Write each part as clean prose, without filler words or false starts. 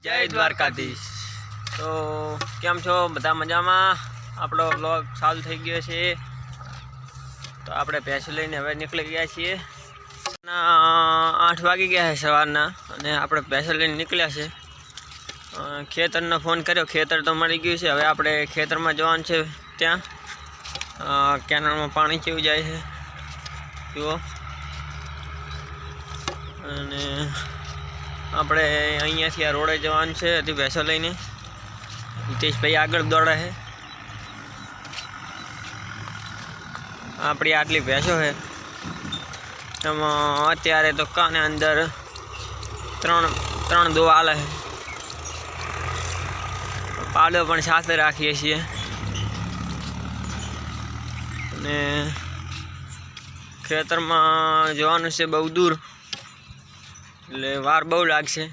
जय द्वारकाधीश। तो केम छो बधा मजा में। आपणो व्लॉग चालू थई गयो छे तो आपणे भैंस लईने हवे निकળી ગયા છીએ। 8 वागी गया है सवारना अने आपणे भैंस लईने निकळ्या छे। खेतरनो फोन कर्यो, खेतर तो मળી गयुं छे। हवे आपणे खेतरमां जवानुं छे। त्यां केनालमां पाणी केवुं जाय छे जुओ। अने આપણે અહીંયાથી આ રોડે જવાનું છે હજી ભેંસો લઈને। હિતેશભાઈ આગળ દોડે છે। આપણી આટલી ભેંસો છે એમાં અત્યારે તો કાને અંદર ત્રણ દો હાલે છે। પાડો પણ સાથે રાખીએ છીએ અને ખેતરમાં જવાનું છે બહુ દૂર એટલે વાર બહુ લાગશે।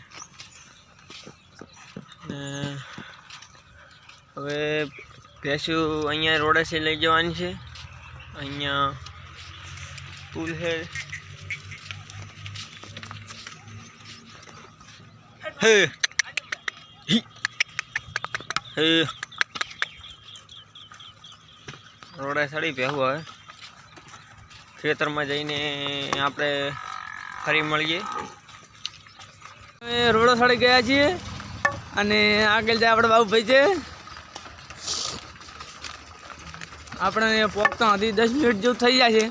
હવે ભેંસું અહીંયા રોડે છે લઈ જવાની છે। અહીંયા પુલ છે। હે હે રોડે ચડી ભેહું હવે ખેતરમાં જઈને આપણે ફરી મળીએ। रोडो सड़ी गया छे अने आगे जाए अपने बाबू भाई छे। अपने पोकता हजी 10 मिनिट जो थई जाय छे।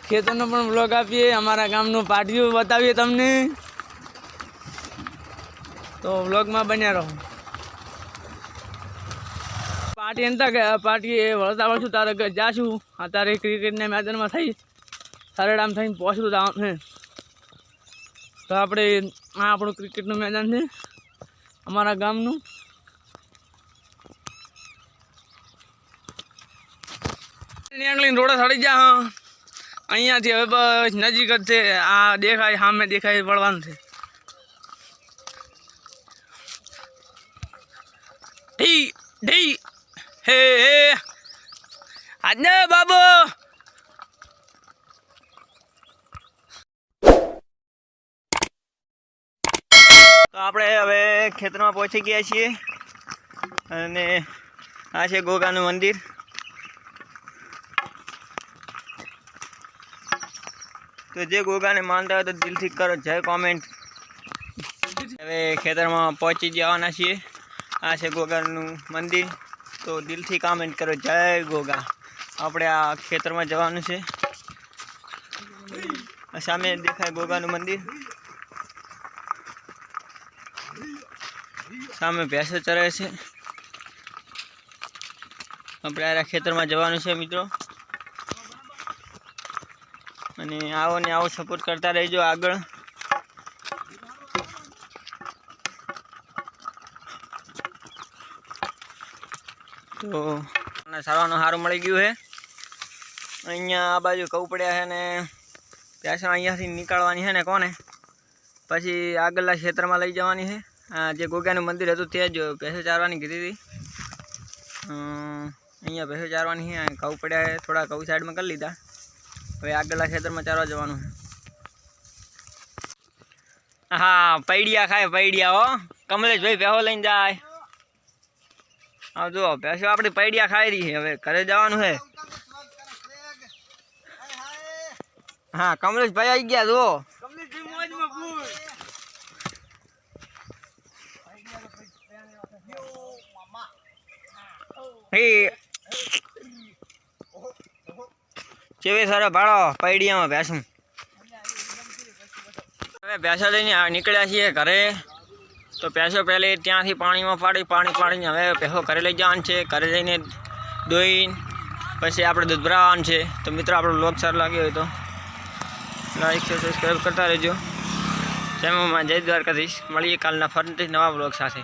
खेतरनो पण व्लॉग आपीए, अमारा गामनो पाटियो बतावीए तमने, तो व्लॉग में बन्या रहो। पार्टी एंता गया पार्टी वळता वळता तारे जाशु अतारे क्रिकेट ने मैदान में थई सरडाम थईने पહોંચું जाव छे। तो આપણે આ આપણું ક્રિકેટનું મેદાન છે અમારા ગામનું। નીકળીને રોડે ચડી જા। અહીંયાથી હવે બસ નજીક જ છે। આ દેખાય સામે દેખાય વળવાનું છે। ઢી ઢી હે હે આજને બાબુ। तो આપણે હવે ખેતરમાં પહોંચી ગયા છીએ અને આ છે ગોગાનું મંદિર। તો જે ગોગાને માનતા હોય તો દિલથી કરો જય કોમેન્ટ। હવે ખેતરમાં પહોંચી જવાના છીએ। આ છે ગોગાનું મંદિર, તો દિલથી કોમેન્ટ કરો જય ગોગા। આપણે આ ખેતરમાં જવાનું છે। સામે દેખાય ગોગાનું મંદિર, सामे भैंस चरे छे। अपने आ खेतर में जवानुं छे मित्रों। अने आवो ने आवो सपोर्ट करता रहीजो आगळ। तो सारवानुं सारुं मळी गयुं है। अहींया आ बाजु कऊ पड्या है ने भैंस अहींयाथी निकाळवानी है ने कोने पछी आगळना खेतरमां लई जवानी है। जे गोगानु मंदिर हतुं ते ज भैंसो चारवानी कीधी थी। अहींया भैंसो चारवानी है। घऊ पड्या है, थोड़ा घऊ साइड में कर लीधा। हवे आगळना खेतर में चारवा जवानुं है। हाँ पैडिया खाए पैडिया हो। कमलेश भाई भैंसो लईने जाय। हाँ जो भैंसो आपणी पैडिया खाई रही है। हवे घरे जवानुं है। हाँ कमलेश भाई आई गया जो। चेवे सारा भाड़ो पैडिया में भैंसू। हवे भैंसा लईने निकळ्या छीए घरे। तो भैंसो पहले त्यांथी पाणी में पाड़ी हवे भैंसो घरे लई जवानी छे। घरे जईने दोईने पछी आपणे दूध भराववानुं छे। तो मित्रों आपणो व्लॉग सारो लाग्यो होय तो लाइक शेयर सब्सक्राइब करता रहेजो। जय मां जय द्वारकाधीश। मळीए कालना फरीथी नवा व्लॉग साथे।